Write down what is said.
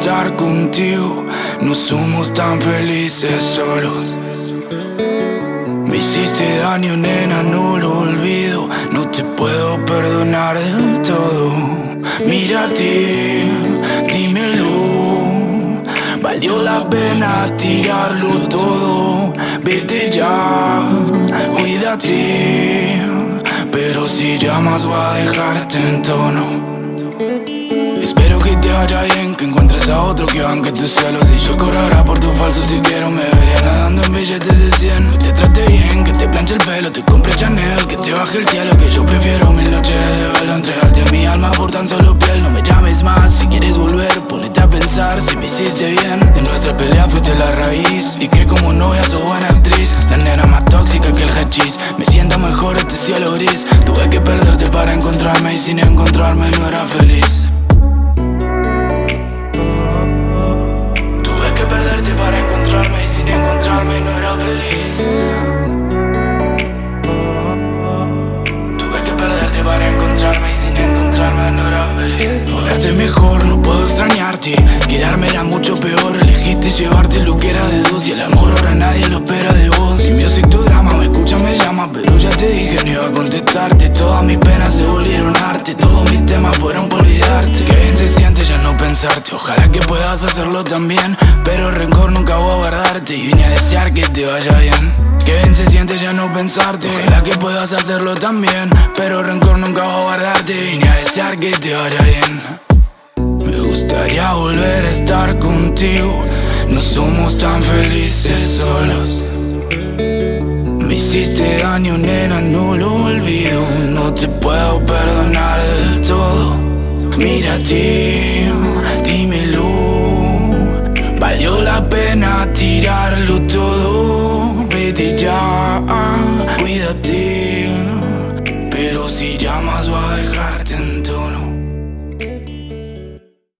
estar contigo. No somos tan felices solos. Me hiciste daño, nena, no lo olvido. No te puedo perdonar del todo. Mírate, dímelo. Valió la pena tirarlo todo. Vete ya, cuídate. Pero si llamas voy a dejarte en tono. Espero que te vaya bien, que encuentres a otro que banque tus celos. Y yo cobrará por tus falsos si quiero. Me vería nadando en billetes de 100. Que te trate bien, que te planche el pelo, te compre Chanel, que te baje el cielo. Que yo prefiero 1000 noches de velo, entregarte a mi alma por tan solo piel. No me llames más, si quieres volver, ponete a pensar si me hiciste bien. En nuestra pelea fuiste la raíz, y que como novia sos buena actriz. La nena más tóxica que el hachís. Me siento mejor este cielo gris. Tuve que perderte para encontrarme, y sin encontrarme no era feliz. Perderte para encontrarme, y sin encontrarme no era feliz. Tuve que perderte para encontrarme, y sin encontrarme no era feliz. Ahora estoy mejor, no puedo extrañarte. Quedarme era mucho peor. Elegiste llevarte lo que era de dos, y el amor ahora nadie lo espera de vos. Si music tu drama, me escucha, me llama, pero ya te dije no iba a contestarte. Todas mis penas se volvieron arte, todos mis temas fueron por olvidarte. Qué bien se siente ya no pensarte. Ojalá que puedas hacerlo también, pero rencor nunca voy a guardarte. Y vine a desear que te vaya bien. Qué bien se siente ya no pensarte. Ojalá que puedas hacerlo también, pero rencor nunca voy a guardarte. Vine a desear que te vaya bien. Me gustaría volver a estar contigo. No somos tan felices solos. Me hiciste daño, nena, no lo olvido. No te puedo perdonar del todo. Mírate, dímelo. Valió la pena tirarlo todo. Vete ya, cuídate. Pero si llamas voy a dejarte en tono.